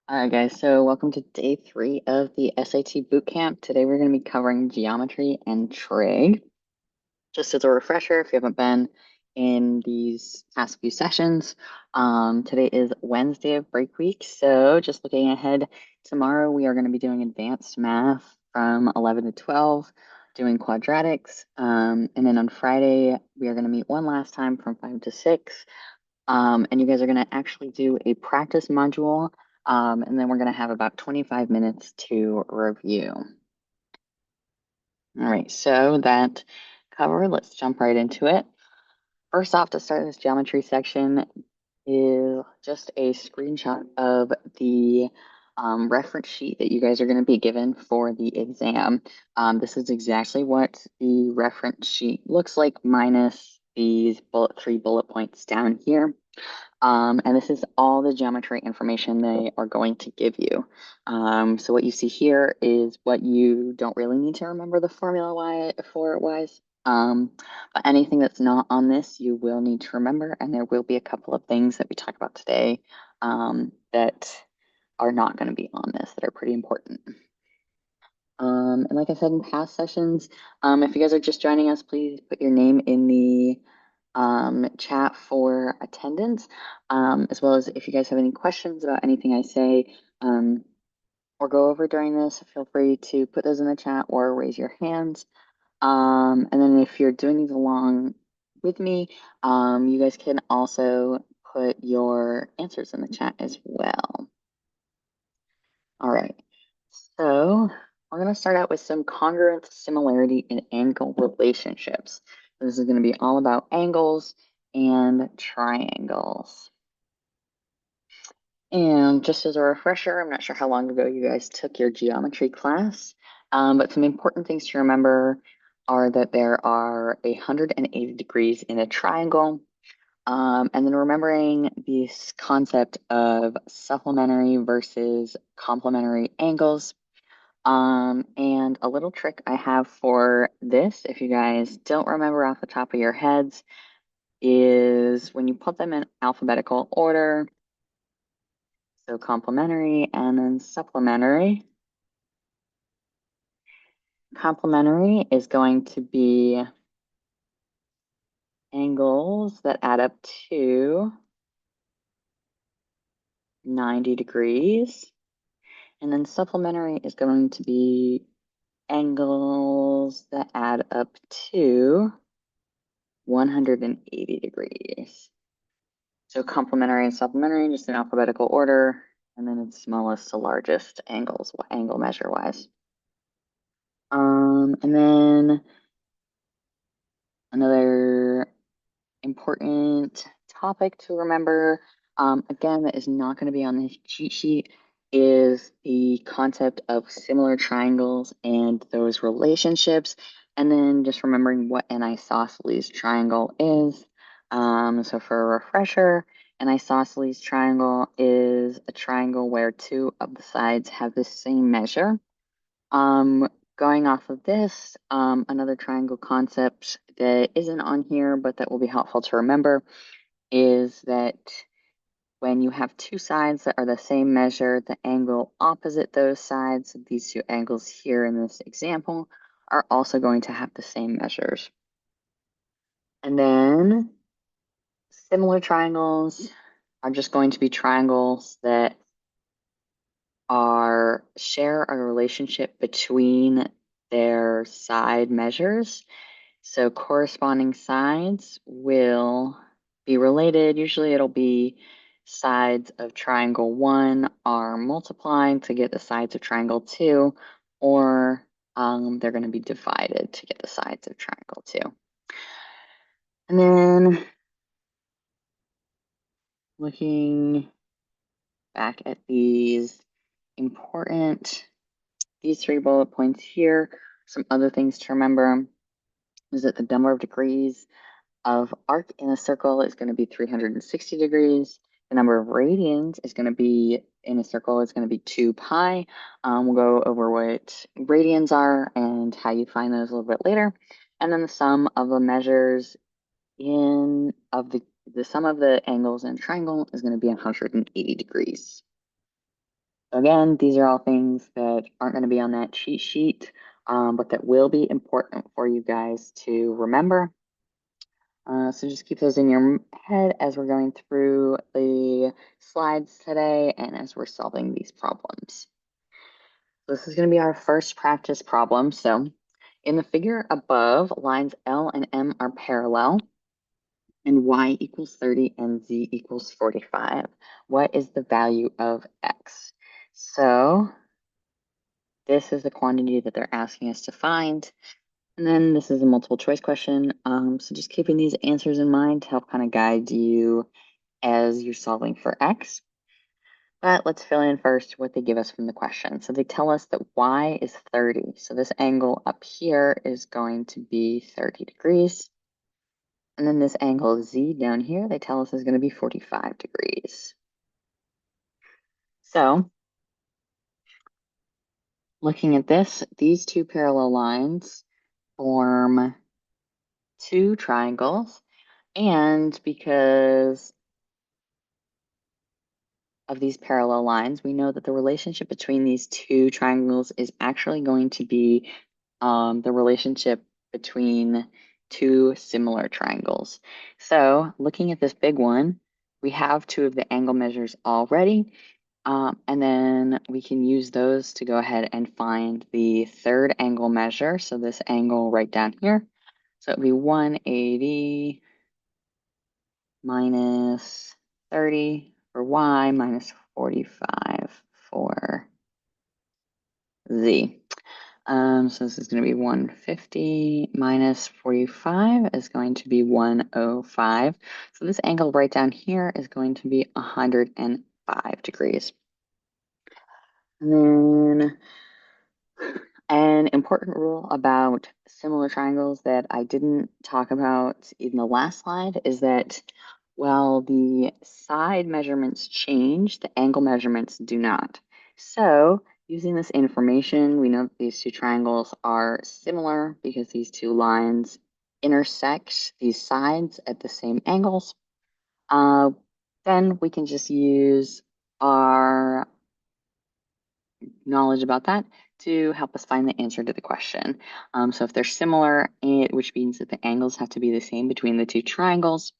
All right, guys, so welcome to day 3 of the SAT Bootcamp. Today we're going to be covering geometry and trig. Just as a refresher, if you haven't been in these past few sessions, today is Wednesday of break week. So just looking ahead, tomorrow we are going to be doing advanced math from 11 to 12, doing quadratics. And then on Friday, we are going to meet one last time from 5 to 6. And you guys are going to actually do a practice module, and then we're going to have about 25 minutes to review. All right, so that covered, let's jump right into it. First off, to start this geometry section is just a screenshot of the reference sheet that you guys are going to be given for the exam. This is exactly what the reference sheet looks like, minus these three bullet points down here. And this is all the geometry information they are going to give you. So what you see here is what you don't really need to remember the formula for it wise. But anything that's not on this, you will need to remember. And there will be a couple of things that we talk about today that are not going to be on this that are pretty important. And like I said in past sessions, if you guys are just joining us, please put your name in the chat for attendance, as well as if you guys have any questions about anything I say or go over during this, feel free to put those in the chat or raise your hands. And then if you're doing these along with me, you guys can also put your answers in the chat as well. All right, so we're going to start out with some congruence, similarity, and angle relationships. This is going to be all about angles and triangles. And just as a refresher, I'm not sure how long ago you guys took your geometry class, but some important things to remember are that there are 180 degrees in a triangle, and then remembering this concept of supplementary versus complementary angles. And a little trick I have for this, if you guys don't remember off the top of your heads, is when you put them in alphabetical order, so complementary and then supplementary. Complementary is going to be angles that add up to 90 degrees. And then supplementary is going to be angles that add up to 180 degrees. So complementary and supplementary, just in alphabetical order, and then it's smallest to largest angles, angle measure wise. And then another important topic to remember, again, that is not going to be on this cheat sheet, is the concept of similar triangles and those relationships, and then just remembering what an isosceles triangle is. So for a refresher, an isosceles triangle is a triangle where two of the sides have the same measure. Going off of this, another triangle concept that isn't on here, but that will be helpful to remember, is that when you have two sides that are the same measure, the angle opposite those sides, these two angles here in this example, are also going to have the same measures. And then similar triangles are just going to be triangles that share a relationship between their side measures. So corresponding sides will be related. Usually it'll be sides of triangle 1 are multiplying to get the sides of triangle 2, or they're going to be divided to get the sides of triangle 2. And then looking back at these three bullet points here, some other things to remember is that the number of degrees of arc in a circle is going to be 360 degrees. The number of radians is going to be in a circle is going to be 2 pi. We'll go over what radians are and how you find those a little bit later. And then the sum of the measures the sum of the angles in a triangle is going to be 180 degrees. Again, these are all things that aren't going to be on that cheat sheet, but that will be important for you guys to remember. So just keep those in your head as we're going through the slides today and as we're solving these problems. This is going to be our first practice problem. So in the figure above, lines L and M are parallel, and y equals 30 and z equals 45. What is the value of x? So this is the quantity that they're asking us to find. And then this is a multiple choice question. So just keeping these answers in mind to help kind of guide you as you're solving for x. But let's fill in first what they give us from the question. So they tell us that y is 30. So this angle up here is going to be 30 degrees. And then this angle z down here, they tell us is going to be 45 degrees. So looking at this, these two parallel lines form two triangles. And because of these parallel lines, we know that the relationship between these two triangles is actually going to be the relationship between two similar triangles. So looking at this big one, we have two of the angle measures already, and then we can use those to go ahead and find the third angle measure. So this angle right down here. So it would be 180 minus 30 for y minus 45 for z. So this is going to be 150 minus 45 is going to be 105. So this angle right down here is going to be 105 degrees. And then an important rule about similar triangles that I didn't talk about in the last slide is that while the side measurements change, the angle measurements do not. So using this information, we know that these two triangles are similar because these two lines intersect these sides at the same angles. Then we can just use our knowledge about that to help us find the answer to the question. So if they're similar, which means that the angles have to be the same between the two triangles,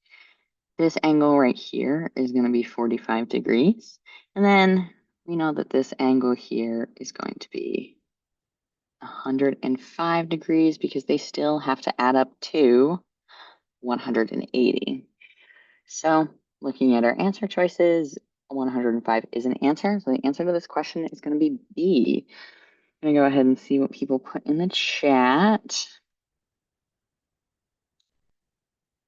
this angle right here is going to be 45 degrees. And then we know that this angle here is going to be 105 degrees because they still have to add up to 180. So looking at our answer choices, 105 is an answer. So the answer to this question is going to be B. I'm gonna go ahead and see what people put in the chat.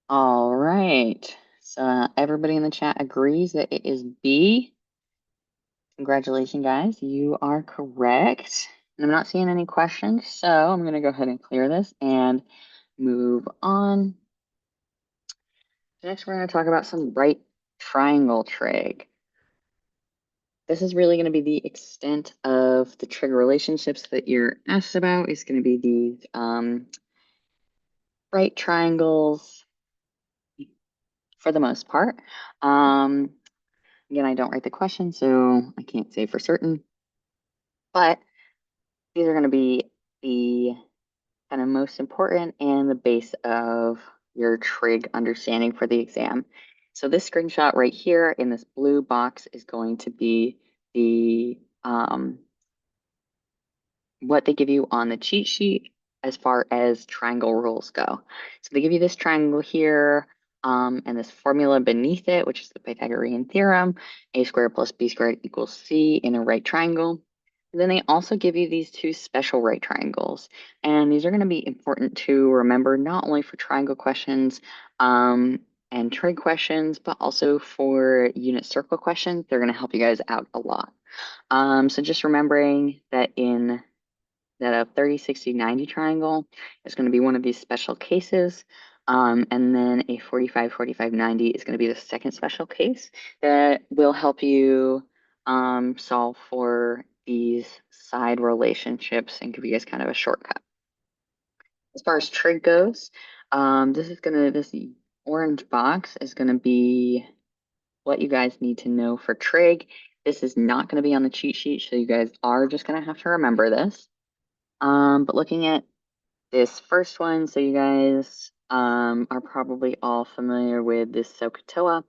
All right. So everybody in the chat agrees that it is B. Congratulations, guys. You are correct. And I'm not seeing any questions, so I'm going to go ahead and clear this and move on. Next, we're going to talk about some right triangle trig. This is really going to be the extent of the trig relationships that you're asked about. It's going to be these right triangles for the most part. Again, I don't write the question, so I can't say for certain, but these are going to be the kind of most important and the base of your trig understanding for the exam. So this screenshot right here in this blue box is going to be the what they give you on the cheat sheet as far as triangle rules go. So they give you this triangle here and this formula beneath it, which is the Pythagorean theorem, a squared plus b squared equals c in a right triangle. And then they also give you these two special right triangles. And these are going to be important to remember not only for triangle questions and trig questions, but also for unit circle questions. They're going to help you guys out a lot. So just remembering that a 30, 60, 90 triangle is going to be one of these special cases. And then a 45, 45, 90 is going to be the second special case that will help you solve for these side relationships and give you guys kind of a shortcut. As far as trig goes, this orange box is going to be what you guys need to know for trig. This is not going to be on the cheat sheet, so you guys are just going to have to remember this. But looking at this first one, so you guys are probably all familiar with this SOHCAHTOA.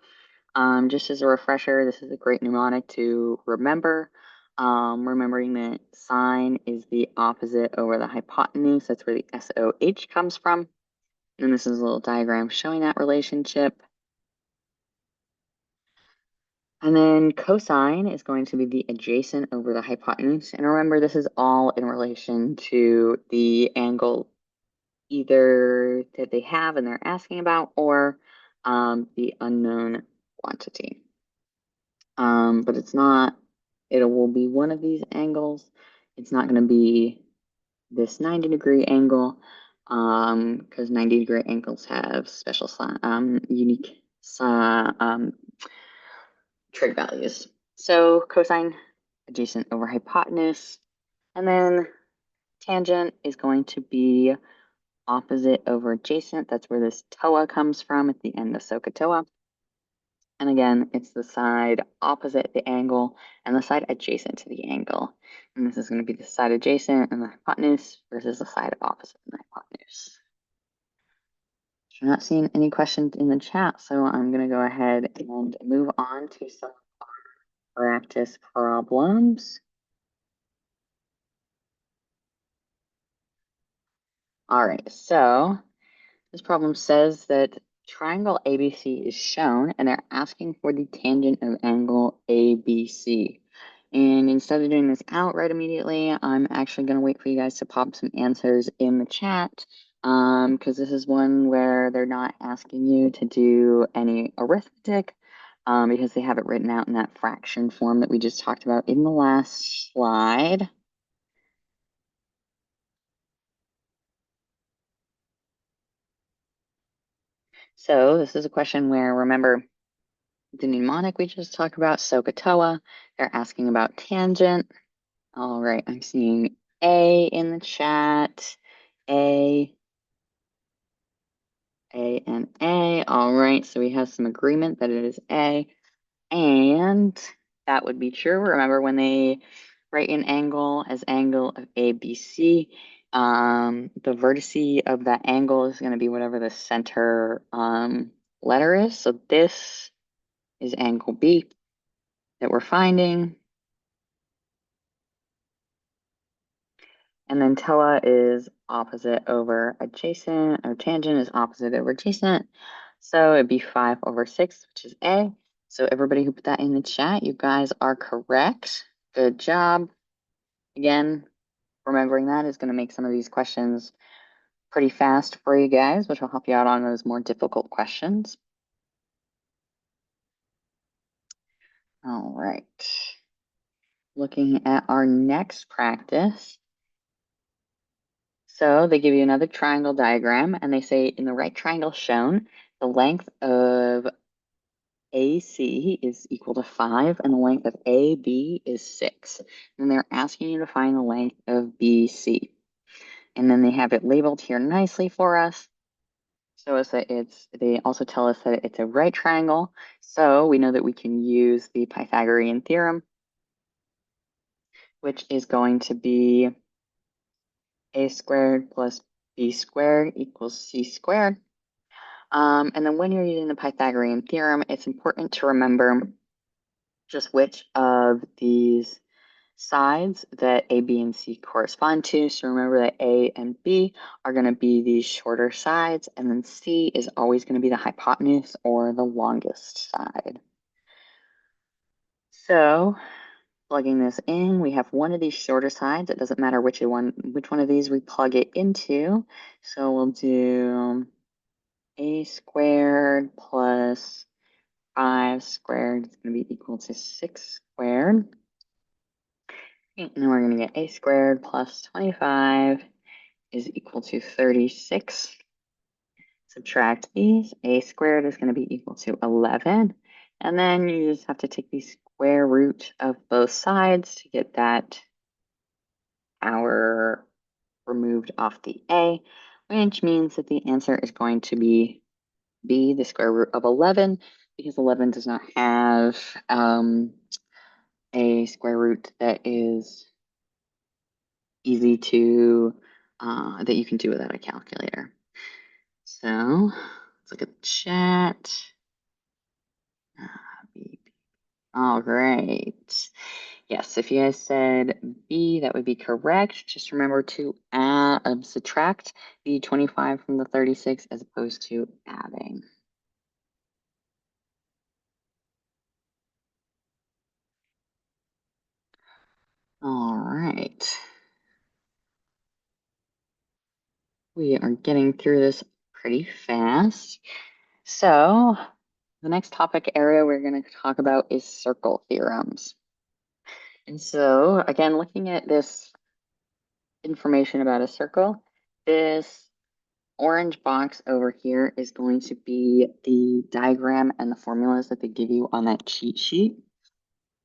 Just as a refresher, this is a great mnemonic to remember. Remembering that sine is the opposite over the hypotenuse. That's where the SOH comes from. And this is a little diagram showing that relationship. And then cosine is going to be the adjacent over the hypotenuse. And remember, this is all in relation to the angle either that they have and they're asking about, or the unknown quantity. But it's not, it will be one of these angles. It's not going to be this 90-degree angle, because 90-degree angles have special unique trig values. So cosine adjacent over hypotenuse, and then tangent is going to be opposite over adjacent. That's where this TOA comes from at the end of SOHCAHTOA. And again, it's the side opposite the angle and the side adjacent to the angle. And this is going to be the side adjacent and the hypotenuse versus the side opposite and the hypotenuse. I'm not seeing any questions in the chat, so I'm going to go ahead and move on to some practice problems. All right, so this problem says that triangle ABC is shown, and they're asking for the tangent of angle ABC. And instead of doing this outright immediately, I'm actually going to wait for you guys to pop some answers in the chat, because this is one where they're not asking you to do any arithmetic, because they have it written out in that fraction form that we just talked about in the last slide. So this is a question where, remember, the mnemonic we just talked about, SOHCAHTOA, they're asking about tangent. All right, I'm seeing A in the chat. A, and A. All right, so we have some agreement that it is A. And that would be true. Remember, when they write an angle as angle of ABC, the vertice of that angle is going to be whatever the center letter is. So this is angle B that we're finding. And then TOA is opposite over adjacent, or tangent is opposite over adjacent. So it'd be 5/6, which is A. So everybody who put that in the chat, you guys are correct. Good job. Again, remembering that is going to make some of these questions pretty fast for you guys, which will help you out on those more difficult questions. All right. Looking at our next practice. So they give you another triangle diagram, and they say in the right triangle shown, the length of AC is equal to 5, and the length of AB is 6. And they're asking you to find the length of BC. And then they have it labeled here nicely for us. So as that they also tell us that it's a right triangle. So we know that we can use the Pythagorean theorem, which is going to be a squared plus b squared equals c squared. And then when you're using the Pythagorean theorem, it's important to remember just which of these sides that A, B, and C correspond to. So remember that A and B are going to be these shorter sides, and then C is always going to be the hypotenuse or the longest side. So plugging this in, we have one of these shorter sides. It doesn't matter which one of these we plug it into. So we'll do A squared plus 5 squared is going to be equal to 6 squared. And then we're going to get A squared plus 25 is equal to 36. Subtract these. A squared is going to be equal to 11. And then you just have to take the square root of both sides to get that hour removed off the A, which means that the answer is going to be B, the square root of 11, because 11 does not have a square root that is easy to, that you can do without a calculator. So let's look at the chat. All right. Yes, if you guys said B, that would be correct. Just remember to subtract the 25 from the 36 as opposed to adding. All right. We are getting through this pretty fast. So the next topic area we're going to talk about is circle theorems. And so again, looking at this information about a circle, this orange box over here is going to be the diagram and the formulas that they give you on that cheat sheet.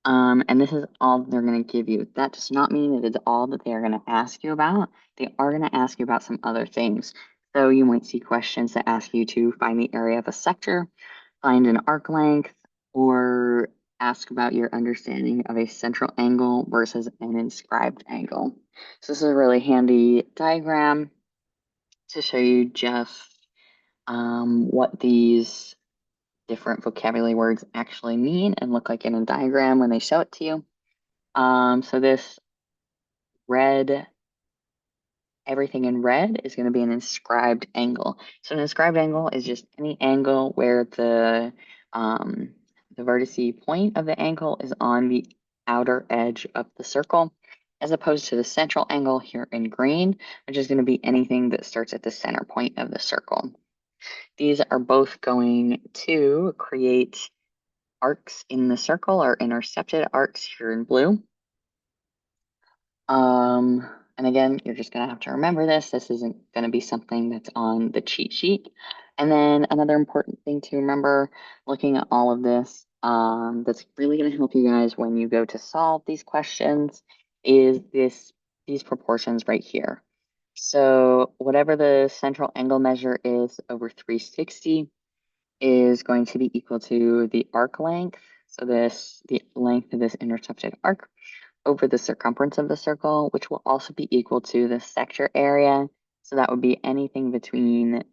And this is all they're going to give you. That does not mean that it's all that they are going to ask you about. They are going to ask you about some other things. So you might see questions that ask you to find the area of a sector, find an arc length, or ask about your understanding of a central angle versus an inscribed angle. So this is a really handy diagram to show you just what these different vocabulary words actually mean and look like in a diagram when they show it to you. So this red, everything in red is going to be an inscribed angle. So an inscribed angle is just any angle where the vertice point of the angle is on the outer edge of the circle, as opposed to the central angle here in green, which is going to be anything that starts at the center point of the circle. These are both going to create arcs in the circle or intercepted arcs here in blue. And again, you're just going to have to remember this. This isn't going to be something that's on the cheat sheet. And then another important thing to remember looking at all of this, that's really going to help you guys when you go to solve these questions is these proportions right here. So whatever the central angle measure is over 360 is going to be equal to the arc length. So the length of this intercepted arc over the circumference of the circle, which will also be equal to the sector area. So that would be anything between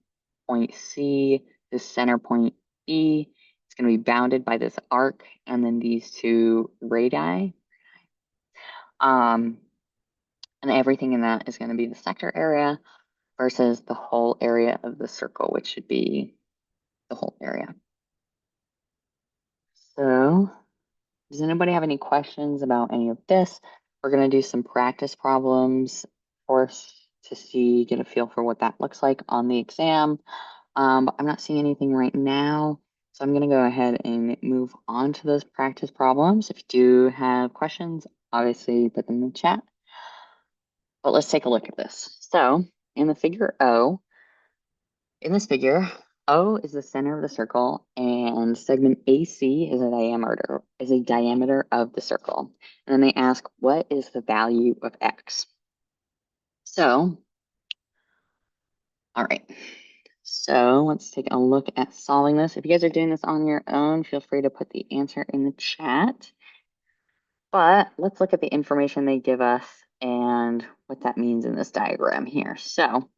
point C, the center point B. It's going to be bounded by this arc and then these two radii. And everything in that is going to be the sector area versus the whole area of the circle, which should be the whole area. So does anybody have any questions about any of this? We're going to do some practice problems for us to see, get a feel for what that looks like on the exam. But I'm not seeing anything right now. So I'm going to go ahead and move on to those practice problems. If you do have questions, obviously put them in the chat. But let's take a look at this. So in the figure O, in this figure, O is the center of the circle and segment AC is a diameter of the circle. And then they ask, what is the value of X? So, all right. So let's take a look at solving this. If you guys are doing this on your own, feel free to put the answer in the chat. But let's look at the information they give us and what that means in this diagram here. So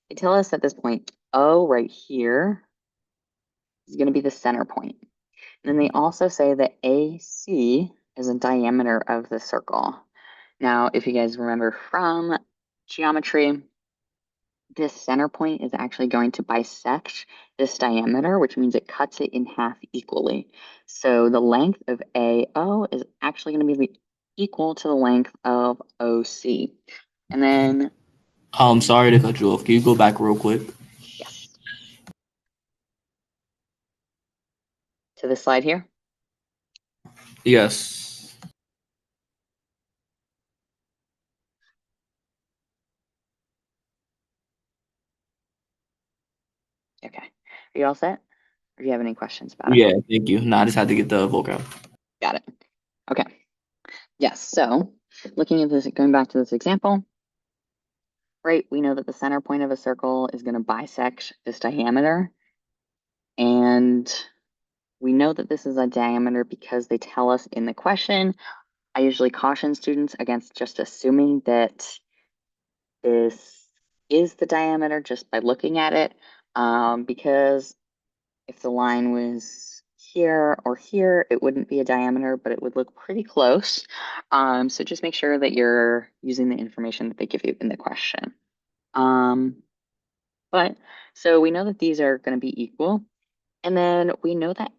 they tell us at this point, O right here is going to be the center point. And then they also say that AC is a diameter of the circle. Now, if you guys remember from geometry, this center point is actually going to bisect this diameter, which means it cuts it in half equally. So the length of AO is actually going to be equal to the length of OC. And then... I'm sorry to cut you off. Can you go back real quick? Yes. To the slide here? Yes. Okay. Are you all set? Or do you have any questions about it? Yeah, thank you. No, I just had to get the vocab. Got it. Okay. Yes, so looking at this, going back to this example, right, we know that the center point of a circle is going to bisect this diameter. And we know that this is a diameter because they tell us in the question, I usually caution students against just assuming that this is the diameter just by looking at it, because if the line was here or here, it wouldn't be a diameter, but it would look pretty close. So just make sure that you're using the information that they give you in the question. Um, but so we know that these are going to be equal. And then we know that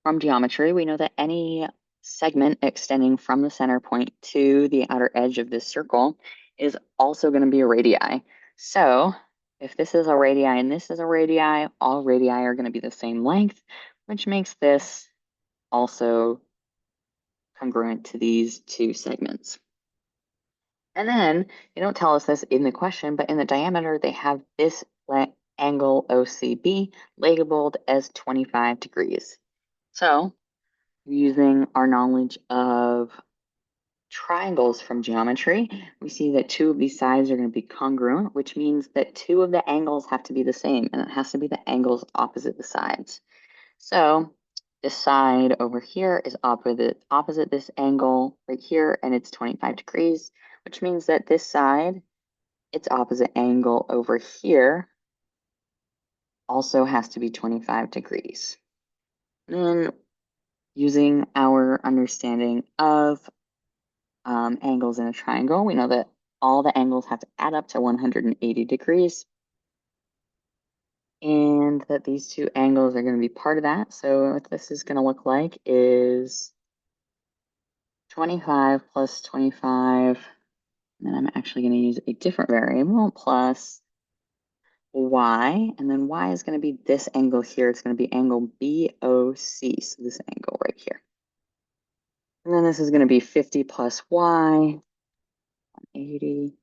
from geometry, we know that any segment extending from the center point to the outer edge of this circle is also going to be a radii. So if this is a radii and this is a radii, all radii are going to be the same length, which makes this also congruent to these two segments. And then they don't tell us this in the question, but in the diameter, they have this angle OCB labeled as 25 degrees. So using our knowledge of triangles from geometry, we see that two of these sides are going to be congruent, which means that two of the angles have to be the same, and it has to be the angles opposite the sides. So this side over here is opposite this angle right here, and it's 25 degrees, which means that this side, its opposite angle over here, also has to be 25 degrees. And then using our understanding of angles in a triangle, we know that all the angles have to add up to 180 degrees, and that these two angles are going to be part of that. So what this is going to look like is 25 plus 25, and then I'm actually going to use a different variable, plus y, and then y is going to be this angle here. It's going to be angle BOC, so this angle right here. And then this is going to be 50 plus y, 80.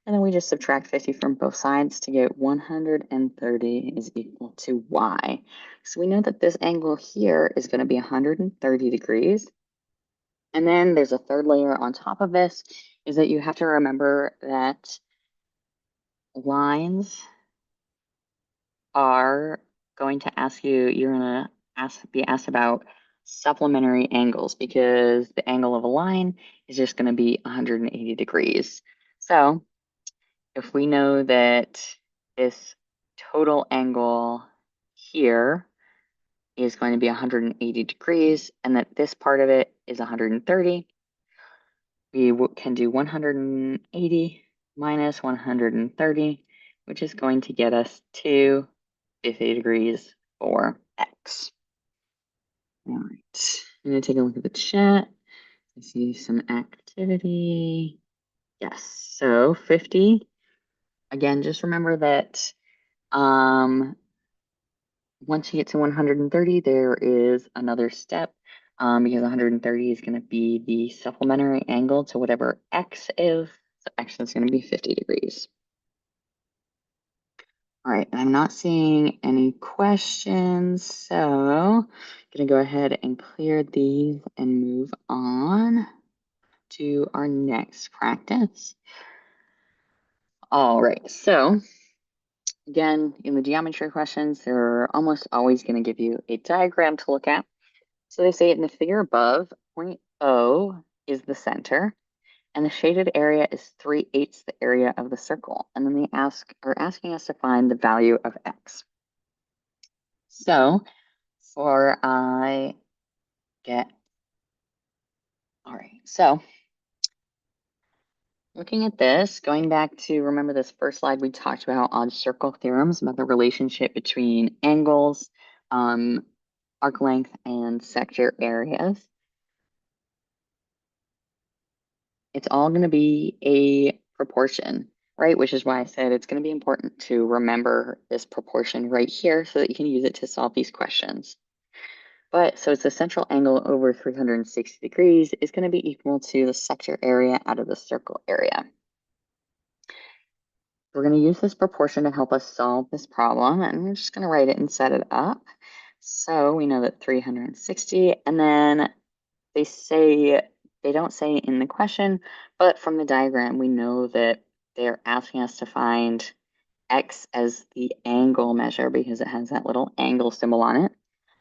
And then we just subtract 50 from both sides to get 130 is equal to y. So we know that this angle here is going to be 130 degrees. And then there's a third layer on top of this, is that you have to remember that lines are going to ask you, you're going to be asked about supplementary angles, because the angle of a line is just going to be 180 degrees. So if we know that this total angle here is going to be 180 degrees and that this part of it is 130, we can do 180 minus 130, which is going to get us to 50 degrees for x. All right, I'm going to take a look at the chat. I see some activity. Yes, so 50. Again, just remember that once you get to 130, there is another step, because 130 is going to be the supplementary angle to whatever x is. So x is going to be 50 degrees. All right, I'm not seeing any questions, so I'm going to go ahead and clear these and move on to our next practice. All right, so again, in the geometry questions, they're almost always going to give you a diagram to look at. So they say in the figure above, point O is the center, and the shaded area is 3/8 the area of the circle. And then they are asking us to find the value of x. So for I get, all right, so looking at this, going back to, remember this first slide we talked about on circle theorems, about the relationship between angles, arc length, and sector areas. It's all going to be a proportion, right? Which is why I said it's going to be important to remember this proportion right here so that you can use it to solve these questions. But so it's the central angle over 360 degrees is going to be equal to the sector area out of the circle area. We're going to use this proportion to help us solve this problem, and we're just going to write it and set it up. So we know that 360, and then they don't say in the question, but from the diagram, we know that they're asking us to find x as the angle measure because it has that little angle symbol on it.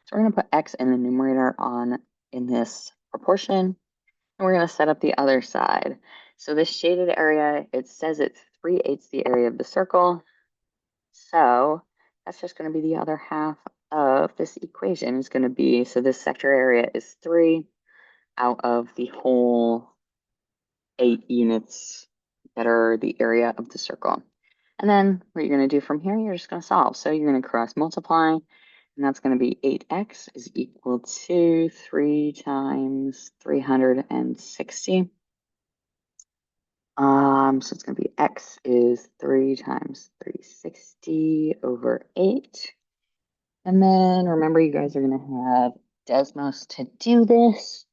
So we're going to put x in the numerator in this proportion. And we're going to set up the other side. So this shaded area, it says it's 3/8 the area of the circle. So that's just going to be the other half of this equation is going to be, so this sector area is 3 out of the whole 8 units that are the area of the circle. And then what you're going to do from here, you're just going to solve. So you're going to cross multiply, and that's going to be 8x is equal to 3 times 360. So it's going to be x is 3 times 360 over 8. And then remember, you guys are going to have Desmos to do this.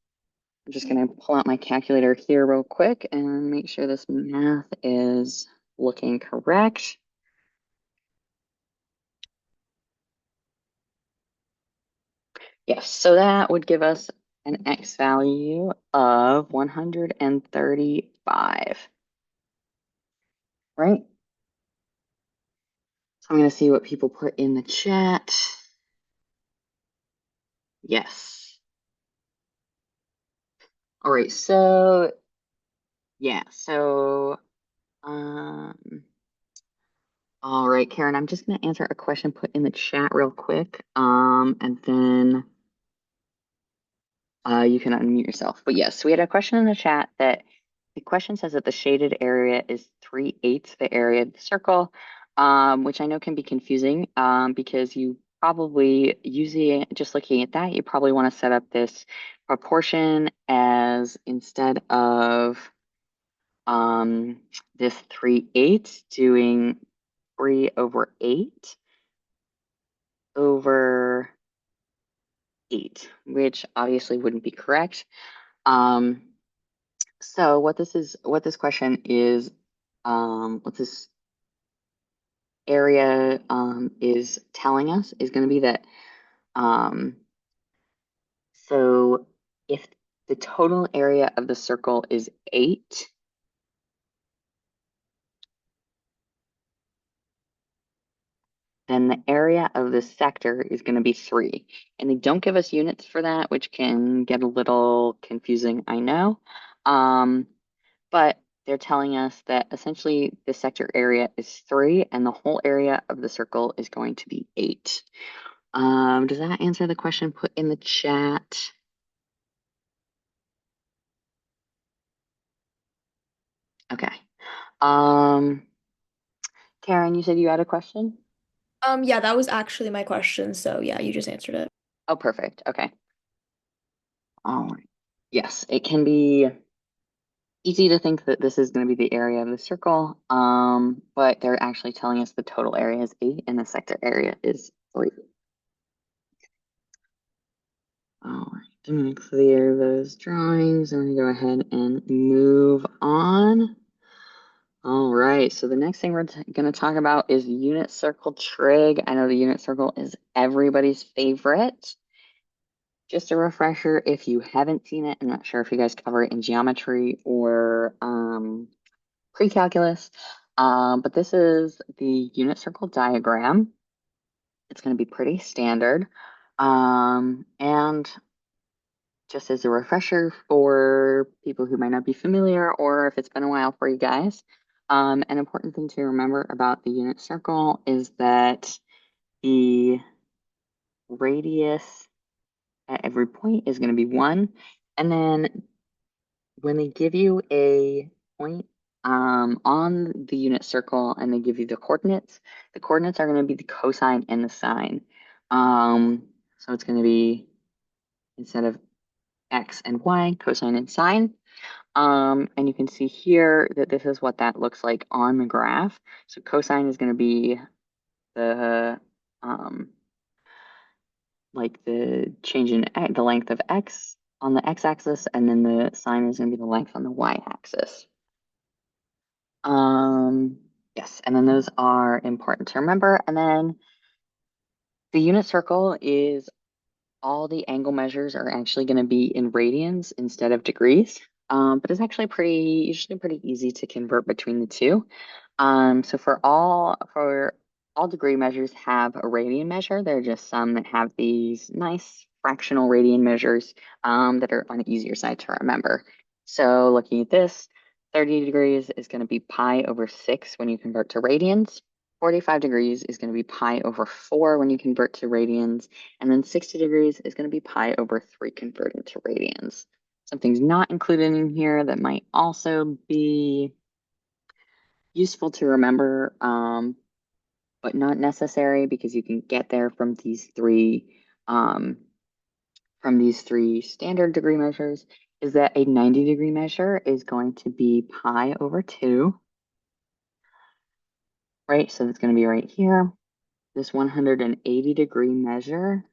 I'm just going to pull out my calculator here real quick and make sure this math is looking correct. Yes, so that would give us an x value of 135, right? So I'm going to see what people put in the chat. Yes. All right, so yeah, so all right, Karen, I'm just going to answer a question put in the chat real quick, and then you can unmute yourself. But yes, we had a question in the chat that the question says that the shaded area is 3/8 the area of the circle, which I know can be confusing because you probably using just looking at that, you probably want to set up this proportion as instead of this 3/8 doing 3/8 over 8, which obviously wouldn't be correct. Um, so what this question is, what this area is telling us is going to be that, um, so if the total area of the circle is 8, then the area of the sector is going to be 3. And they don't give us units for that, which can get a little confusing, I know. But they're telling us that essentially the sector area is 3 and the whole area of the circle is going to be 8. Does that answer the question put in the chat? Okay. Um, Karen, you said you had a question? Yeah, that was actually my question. So yeah, you just answered it. Oh, perfect. Okay. All right. Yes, it can be easy to think that this is going to be the area of the circle, but they're actually telling us the total area is 8 and the sector area is 3. All right, I'm going to clear those drawings. I'm going to go ahead and move on. All right, so the next thing we're going to talk about is unit circle trig. I know the unit circle is everybody's favorite. Just a refresher, if you haven't seen it, I'm not sure if you guys cover it in geometry or pre-calculus, but this is the unit circle diagram. It's going to be pretty standard. And just as a refresher for people who might not be familiar or if it's been a while for you guys, an important thing to remember about the unit circle is that the radius at every point is going to be 1. And then when they give you a point on the unit circle and they give you the coordinates are going to be the cosine and the sine. So it's going to be instead of x and y, cosine and sine. And you can see here that this is what that looks like on the graph. So cosine is going to be the like the change in the length of x on the x-axis, and then the sine is going to be the length on the y-axis. Yes, and then those are important to remember. And then the unit circle is all the angle measures are actually going to be in radians instead of degrees. But it's actually usually pretty easy to convert between the two. So for all degree measures have a radian measure. There are just some that have these nice fractional radian measures that are on the easier side to remember. So looking at this, 30 degrees is going to be pi over 6 when you convert to radians. 45 degrees is going to be pi over 4 when you convert to radians. And then 60 degrees is going to be pi over 3 converted to radians. Something's not included in here that might also be useful to remember, but not necessary because you can get there from these three standard degree measures, is that a 90-degree measure is going to be pi over 2, right? So that's going to be right here. This 180-degree measure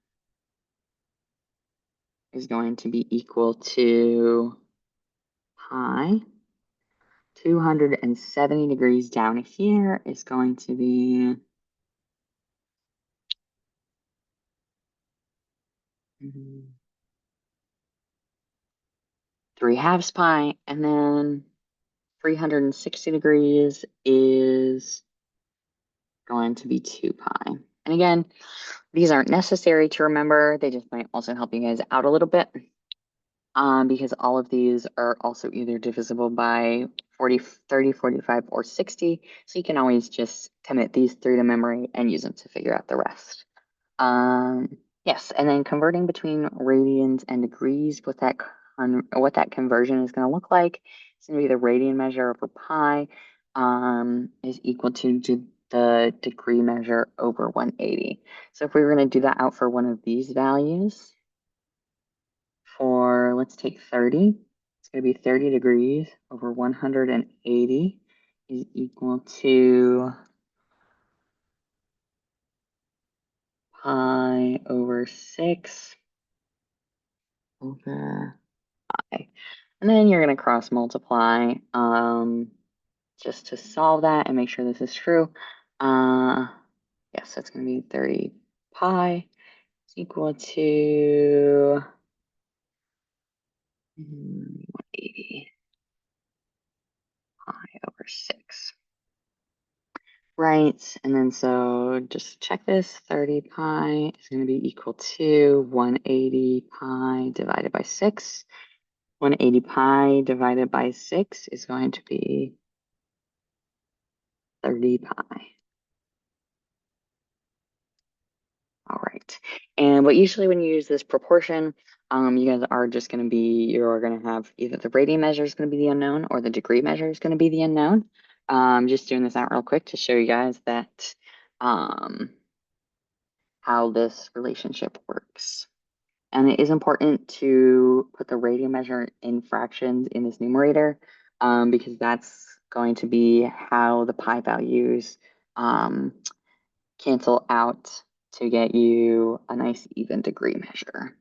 is going to be equal to pi. 270 degrees down here is going to be 3/2 pi, and then 360 degrees is going to be 2 pi. And again, these aren't necessary to remember. They just might also help you guys out a little bit, because all of these are also either divisible by 40, 30, 45, or 60. So you can always just commit these three to memory and use them to figure out the rest. Yes, and then converting between radians and degrees, what that conversion is going to look like. It's going to be the radian measure over pi is equal to the degree measure over 180. So if we were going to do that out for one of these values, for let's take 30, it's going to be 30 degrees over 180 is equal to pi over 6 over pi. And then you're going to cross multiply just to solve that and make sure this is true. Yes, that's going to be 30 pi is equal to 180 pi over 6. Right, and then so just check this, 30 pi is going to be equal to 180 pi divided by 6. 180 pi divided by 6 is going to be 30 pi. All right. And but usually when you use this proportion, you guys are just going to be, you're going to have either the radian measure is going to be the unknown or the degree measure is going to be the unknown. Just doing this out real quick to show you guys that how this relationship works. And it is important to put the radian measure in fractions in this numerator, because that's going to be how the pi values cancel out to get you a nice even degree measure.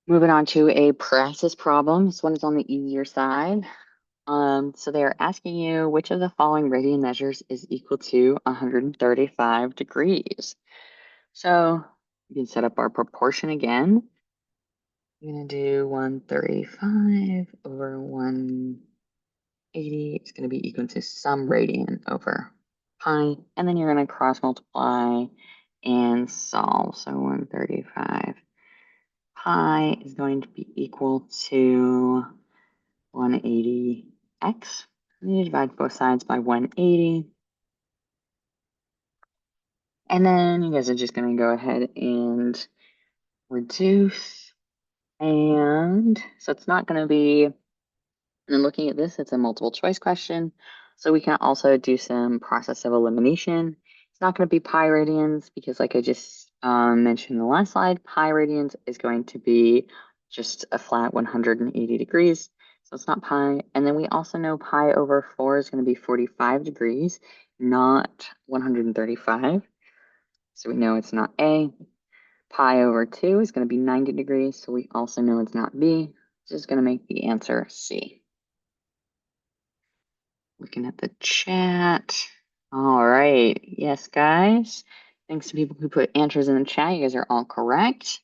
Moving on to a practice problem. This one is on the easier side. So they're asking you which of the following radian measures is equal to 135 degrees. So we can set up our proportion again. I'm going to do 135 over 180. It's going to be equal to some radian over pi. And then you're going to cross multiply and solve. So 135 pi is going to be equal to 180x. And you divide both sides by 180. And then you guys are just going to go ahead and reduce. And so it's not going to be, and then looking at this, it's a multiple choice question. So we can also do some process of elimination. It's not going to be pi radians because like I just mentioned in the last slide, pi radians is going to be just a flat 180 degrees. So it's not pi. And then we also know pi over 4 is going to be 45 degrees, not 135. So we know it's not A. Pi over 2 is going to be 90 degrees, so we also know it's not B. This is going to make the answer C. Looking at the chat. All right. Yes, guys. Thanks to people who put answers in the chat. You guys are all correct.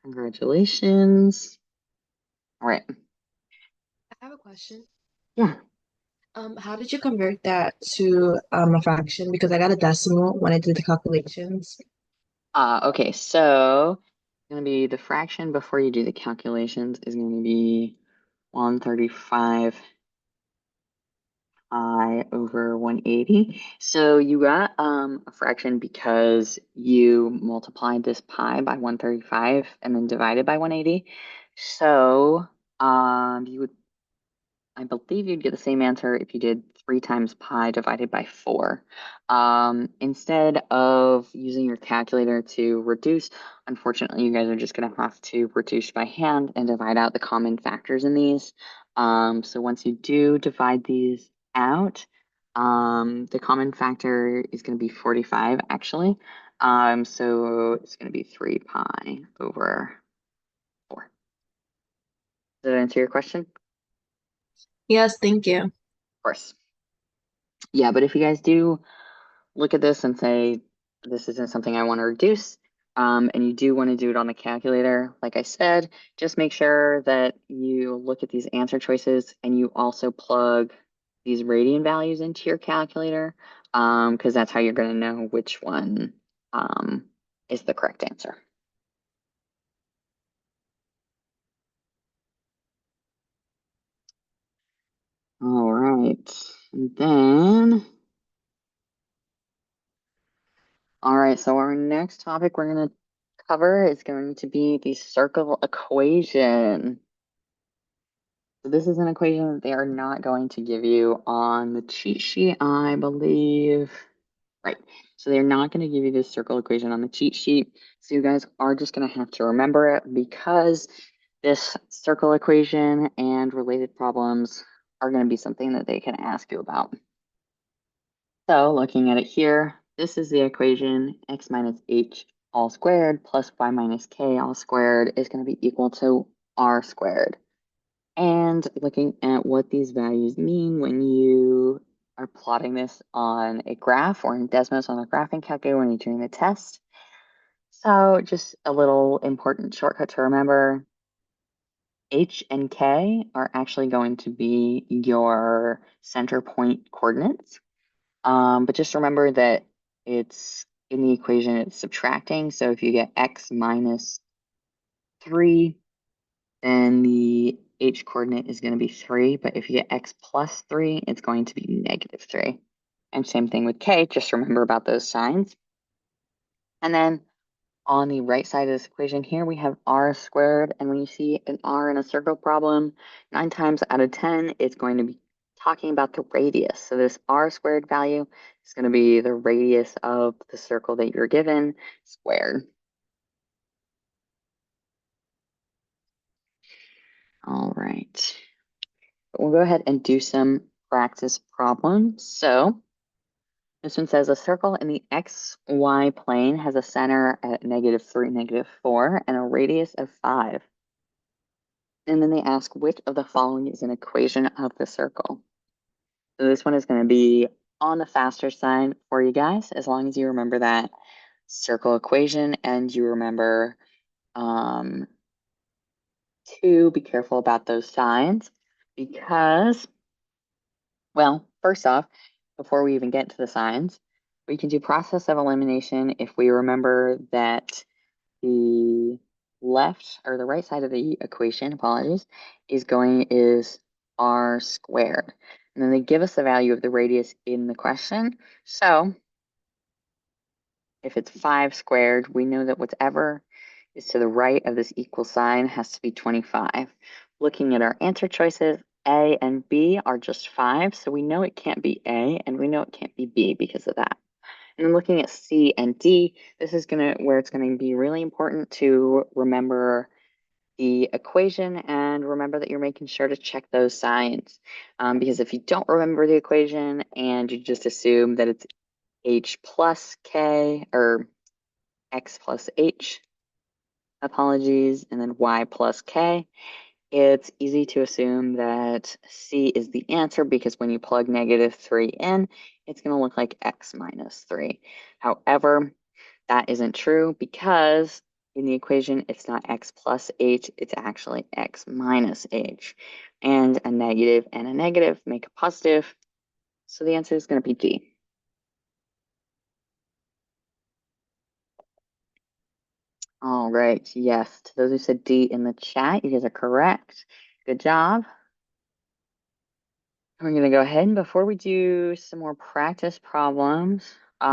Congratulations. All right. I have a question. Yeah. How did you convert that to a fraction? Because I got a decimal when I did the calculations. Okay, so it's going to be the fraction before you do the calculations is going to be 135 pi over 180. So you got a fraction because you multiplied this pi by 135 and then divided by 180. So you would I believe you'd get the same answer if you did 3 times pi divided by 4. Instead of using your calculator to reduce, unfortunately, you guys are just going to have to reduce by hand and divide out the common factors in these. So once you do divide these out, the common factor is going to be 45, actually. So it's going to be 3 pi over 4. Does that answer your question? Of Yes, thank you. course. Yeah, but if you guys do look at this and say, this isn't something I want to reduce, and you do want to do it on the calculator, like I said, just make sure that you look at these answer choices and you also plug these radian values into your calculator, because that's how you're going to know which one is the correct answer. All right, and then, all right, so our next topic we're going to cover is going to be the circle equation. So this is an equation that they are not going to give you on the cheat sheet, I believe. Right. So they're not going to give you this circle equation on the cheat sheet. So you guys are just going to have to remember it because this circle equation and related problems are going to be something that they can ask you about. So looking at it here, this is the equation x minus h all squared plus y minus k all squared is going to be equal to r squared. And looking at what these values mean when you are plotting this on a graph or in Desmos on a graphing calculator when you're doing the test. So just a little important shortcut to remember. H and K are actually going to be your center point coordinates. But just remember that it's in the equation, it's subtracting. So if you get x minus 3, then the h coordinate is going to be 3. But if you get x plus 3, it's going to be negative 3. And same thing with k, just remember about those signs. And then on the right side of this equation here, we have r squared. And when you see an r in a circle problem, 9 times out of 10, it's going to be talking about the radius. So this r squared value is going to be the radius of the circle that you're given squared. All right. We'll go ahead and do some practice problems. So this one says a circle in the xy plane has a center at -3, -4, and a radius of 5. And then they ask which of the following is an equation of the circle. So this one is going to be on the faster side for you guys, as long as you remember that circle equation and you remember to be careful about those signs because, well, first off, before we even get to the signs, we can do process of elimination if we remember that the left or the right side of the equation, apologies, is r squared. And then they give us the value of the radius in the question. So if it's 5 squared, we know that whatever is to the right of this equal sign has to be 25. Looking at our answer choices, A and B are just 5, so we know it can't be A, and we know it can't be B because of that. And then looking at C and D, this is where it's gonna be really important to remember the equation and remember that you're making sure to check those signs. Because if you don't remember the equation and you just assume that it's H plus K or X plus H, apologies, and then Y plus K, it's easy to assume that C is the answer because when you plug -3 in, it's going to look like X minus 3. However, that isn't true because in the equation, it's not X plus H, it's actually X minus H. And a negative make a positive. So the answer is going to be D. All right, yes. To those who said D in the chat, you guys are correct. Good job. We're gonna go ahead and before we do some more practice problems, we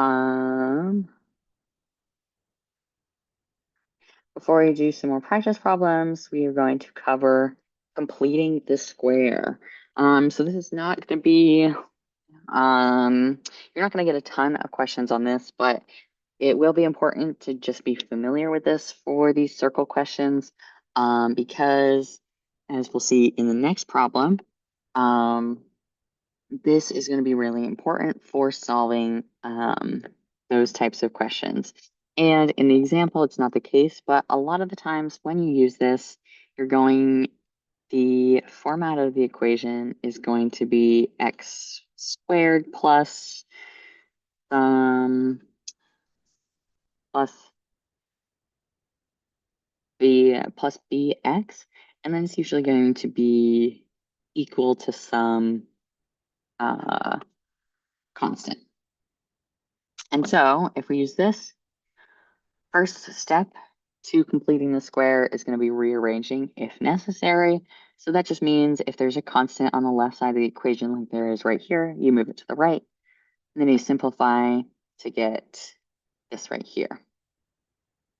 are going to cover completing the square. So this is not going to be, you're not going to get a ton of questions on this, but it will be important to just be familiar with this for these circle questions, because as we'll see in the next problem, this is going to be really important for solving those types of questions. And in the example, it's not the case, but a lot of the times when you use this, the format of the equation is going to be x squared plus plus plus bx, and then it's usually going to be equal to some constant. And so if we use this, first step to completing the square is going to be rearranging if necessary. So that just means if there's a constant on the left side of the equation like there is right here, you move it to the right. And then you simplify to get this right here.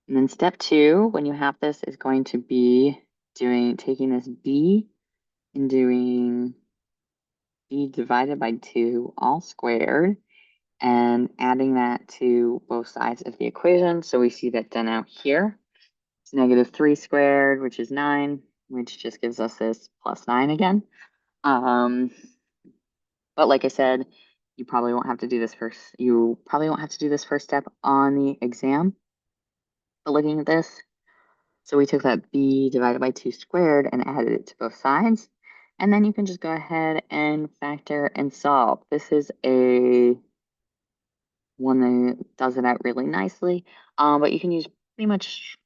And then step 2, when you have this, is going to be taking this b and doing b divided by 2 all squared and adding that to both sides of the equation. So we see that done out here. It's negative 3 squared, which is 9, which just gives us this plus 9 again. But like I said, you probably won't have to do this first. You probably won't have to do this first step on the exam. But looking at this, so we took that b divided by 2 squared and added it to both sides. And then you can just go ahead and factor and solve. This is a one that does it out really nicely, but you can use pretty much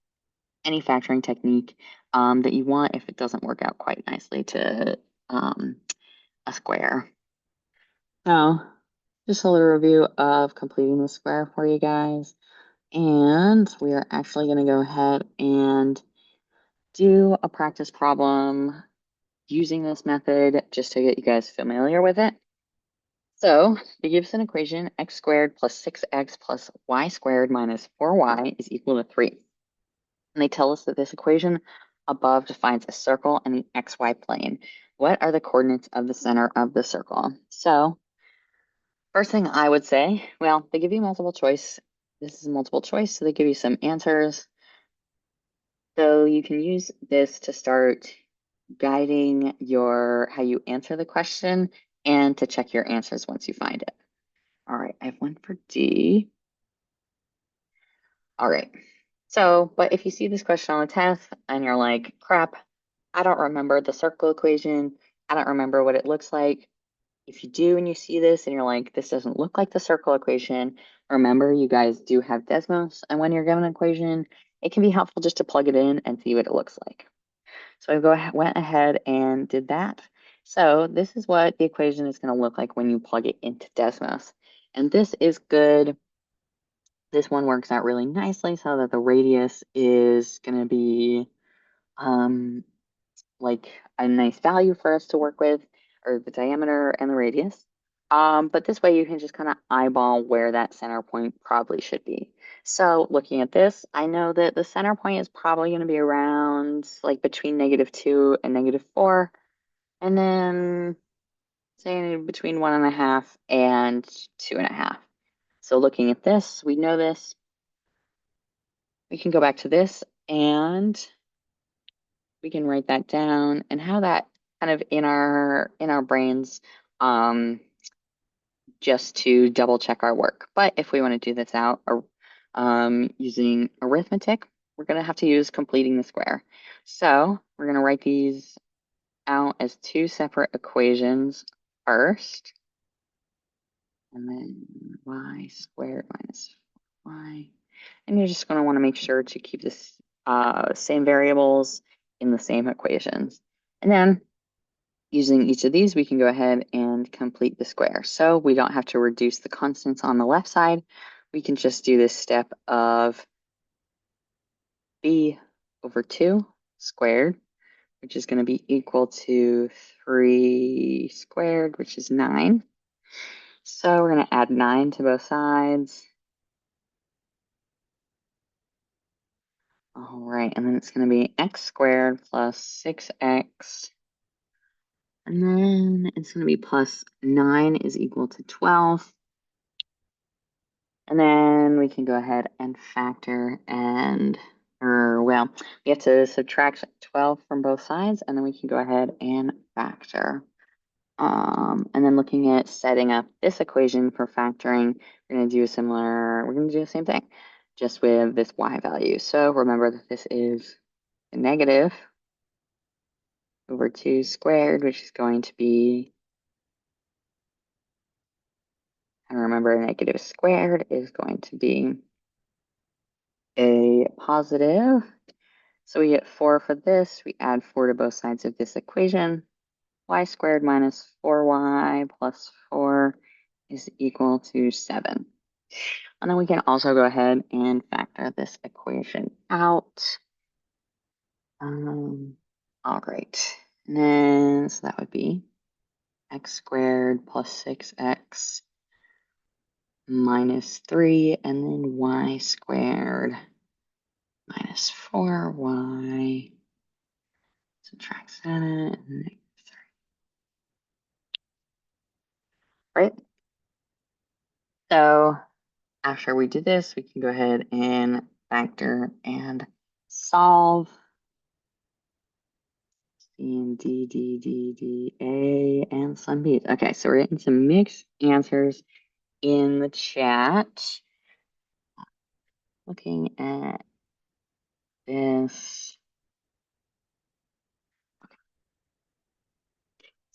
any factoring technique that you want if it doesn't work out quite nicely to a square. So just a little review of completing the square for you guys. And we are actually going to go ahead and do a practice problem using this method just to get you guys familiar with it. So they give us an equation, x squared plus 6x plus y squared minus 4y is equal to 3. And they tell us that this equation above defines a circle in the xy plane. What are the coordinates of the center of the circle? So first thing I would say, well, they give you multiple choice. This is multiple choice, so they give you some answers. So you can use this to start guiding how you answer the question and to check your answers once you find it. All right, I have one for D. All right. So, but if you see this question on the test and you're like, crap, I don't remember the circle equation. I don't remember what it looks like. If you do and you see this and you're like, this doesn't look like the circle equation, remember you guys do have Desmos. And when you're given an equation, it can be helpful just to plug it in and see what it looks like. So I went ahead and did that. So this is what the equation is going to look like when you plug it into Desmos. And this is good. This one works out really nicely so that the radius is going to be like a nice value for us to work with, or the diameter and the radius. But this way you can just kind of eyeball where that center point probably should be. So looking at this, I know that the center point is probably going to be around like between -2 and -4, and then say between 1.5 and 2.5. So looking at this, we know this. We can go back to this and we can write that down and how that kind of in our brains, just to double check our work. But if we want to do this out using arithmetic, we're going to have to use completing the square. So we're going to write these out as 2 separate equations first, and then y squared minus y. And you're just going to want to make sure to keep this same variables in the same equations. And then using each of these, we can go ahead and complete the square. So we don't have to reduce the constants on the left side. We can just do this step of b over 2 squared, which is going to be equal to 3 squared, which is 9. So we're going to add 9 to both sides. All right, and then it's going to be x squared plus 6x. And then it's going to be plus 9 is equal to 12. And then we can go ahead and factor well, we have to subtract 12 from both sides, and then we can go ahead and factor. And then looking at setting up this equation for factoring, we're going to do the same thing, just with this y value. So remember that this is a negative over 2 squared, which is going to be, and remember a negative squared is going to be a positive. So we get 4 for this. We add 4 to both sides of this equation. Y squared minus 4y plus 4 is equal to 7. And then we can also go ahead and factor this equation out. All right. And then, so that would be x squared plus 6x minus 3, and then y squared minus 4y. Subtract 7 and -3. Right? So after we do this, we can go ahead and factor and solve. C and D, D, D, D, A, and some B's. Okay, so we're getting some mixed answers in the chat. Looking at this.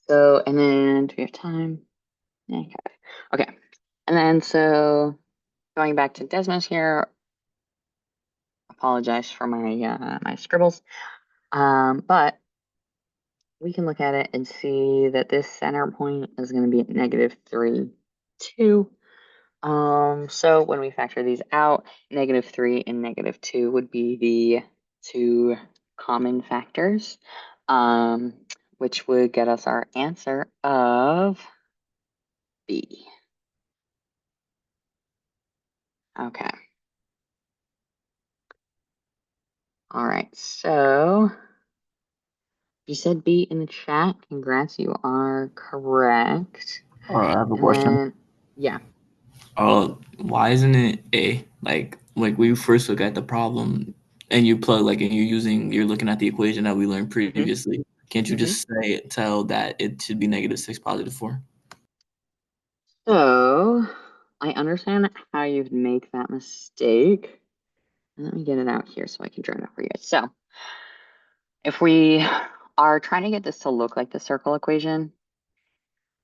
So, and then do we have time? Okay. Okay. And then so going back to Desmos here, apologize for my my scribbles. But we can look at it and see that this center point is going to be at -3, 2. So when we factor these out, -3 and -2 would be the two common factors, which would get us our answer of B. Okay. All right, so you said B in the chat. Congrats, you are correct. I have a And question. then, yeah. Why isn't it A? Like when you first look at the problem and you plug and you're looking at the equation that we learned previously. Can't you just tell that it should be -6 +4? So I understand how you'd make that mistake. Let me get it out here so I can draw it out for you. So if we are trying to get this to look like the circle equation,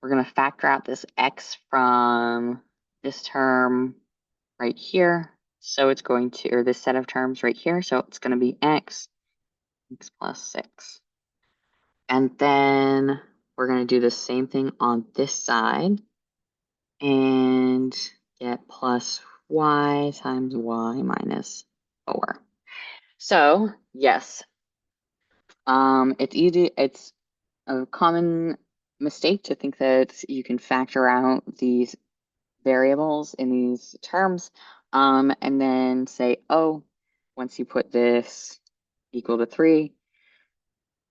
we're going to factor out this x from this term right here. So it's going to, or this set of terms right here. So it's going to be x plus 6. And then we're going to do the same thing on this side and get plus y times y minus 4. So yes, it's easy. It's a common mistake to think that you can factor out these variables in these terms, and then say, oh, once you put this equal to 3,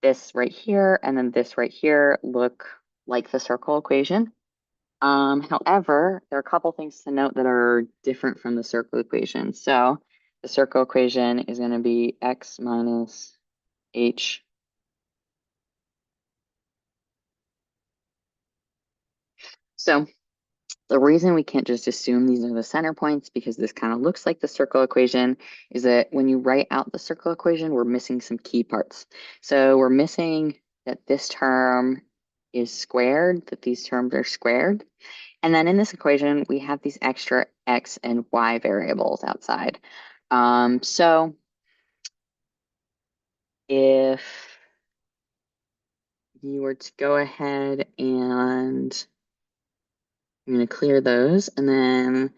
this right here and then this right here look like the circle equation. However, there are a couple things to note that are different from the circle equation. So the circle equation is going to be x minus h. So the reason we can't just assume these are the center points, because this kind of looks like the circle equation, is that when you write out the circle equation, we're missing some key parts. So we're missing that this term is squared, that these terms are squared. And then in this equation, we have these extra x and y variables outside. So if you were to go ahead and I'm going to clear those, and then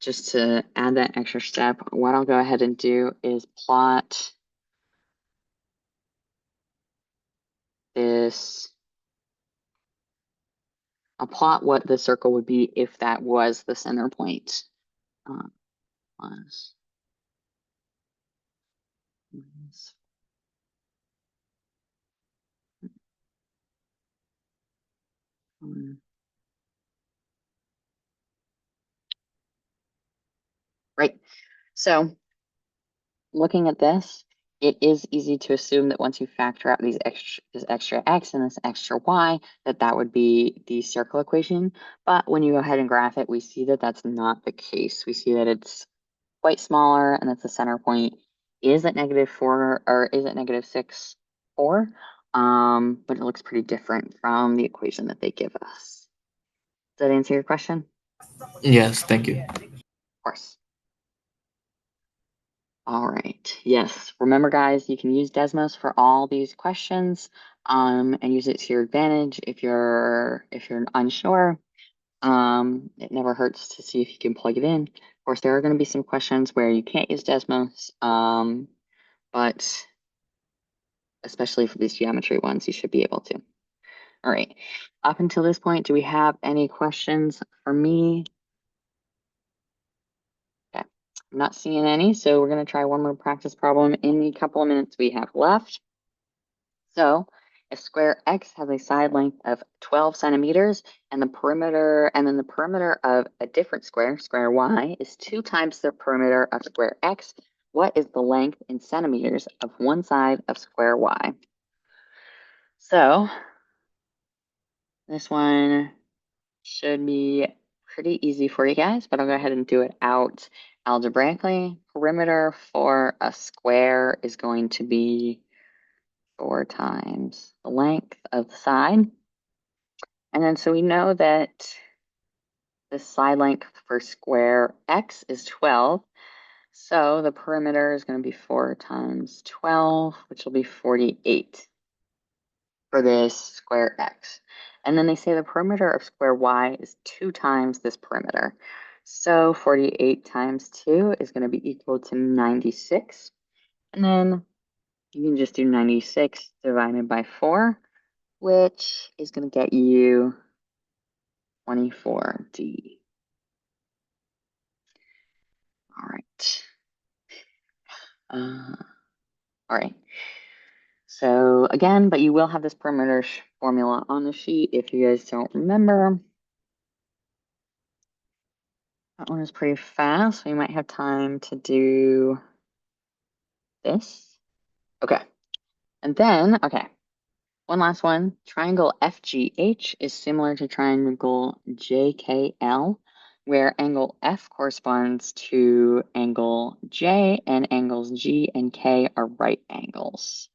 just to add that extra step, what I'll go ahead and do is plot this. I'll plot what the circle would be if that was the center point. Plus minus. Right. So looking at this, it is easy to assume that once you factor out this extra x and this extra y, that would be the circle equation. But when you go ahead and graph it, we see that that's not the case. We see that it's quite smaller and that the center point is at -4 or is at -6, 4. But it looks pretty different from the equation that they give us. Does that answer your question? Yes, thank you. Of course. All right. Yes. Remember, guys, you can use Desmos for all these questions, and use it to your advantage if you're unsure. It never hurts to see if you can plug it in. Of course, there are going to be some questions where you can't use Desmos, but especially for these geometry ones, you should be able to. All right. Up until this point, do we have any questions for me? Okay. I'm not seeing any, so we're going to try one more practice problem in the couple of minutes we have left. So if square x has a side length of 12 centimeters and the perimeter of a different square, square y, is 2 times the perimeter of square x, what is the length in centimeters of one side of square y? So this one should be pretty easy for you guys, but I'll go ahead and do it out algebraically. Perimeter for a square is going to be 4 times the length of the side. And then so we know that the side length for square x is 12. So the perimeter is going to be 4 times 12, which will be 48 for this square x. And then they say the perimeter of square y is 2 times this perimeter. So 48 times 2 is going to be equal to 96. And then you can just do 96 divided by 4, which is going to get you 24D. All right. All right. So again, but you will have this perimeter formula on the sheet if you guys don't remember. That one is pretty fast, so you might have time to do this. Okay. And then, okay, one last one. Triangle FGH is similar to triangle JKL, where angle F corresponds to angle J, and angles G and K are right angles.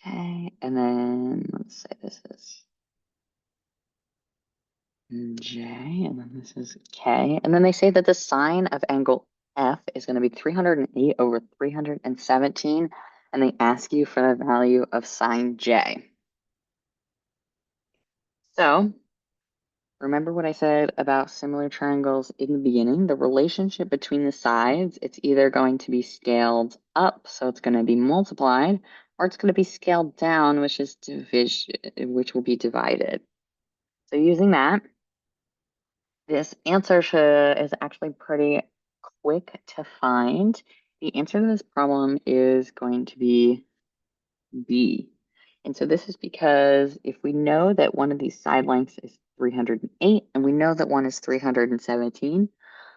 Okay, and then let's say this is J, and then this is K. And then they say that the sine of angle F is going to be 308 over 317, and they ask you for the value of sine J. So remember what I said about similar triangles in the beginning? The relationship between the sides, it's either going to be scaled up, so it's going to be multiplied, or it's going to be scaled down, which is division, which will be divided. So using that, this answer is actually pretty quick to find. The answer to this problem is going to be B. And so this is because if we know that one of these side lengths is 308 and we know that one is 317,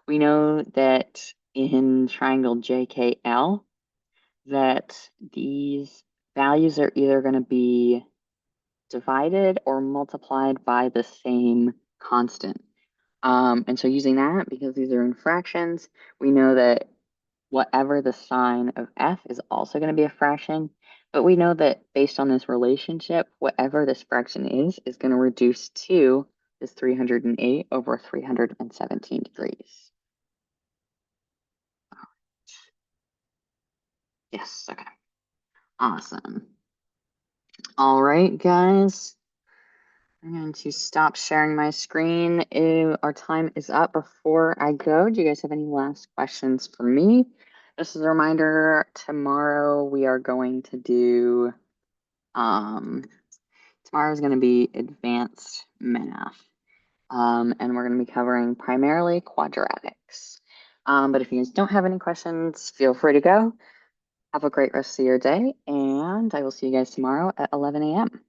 we know that in triangle JKL that these values are either going to be divided or multiplied by the same constant. And so using that, because these are in fractions, we know that whatever the sine of f is also going to be a fraction. But we know that based on this relationship, whatever this fraction is going to reduce to this 308 over 317 degrees. Yes, okay. Awesome. All right, guys. I'm going to stop sharing my screen. Our time is up. Before I go, do you guys have any last questions for me? Just as a reminder, tomorrow we are going to do, tomorrow's going to be advanced math. And we're going to be covering primarily quadratics. But if you guys don't have any questions, feel free to go. Have a great rest of your day, and I will see you guys tomorrow at 11 a.m.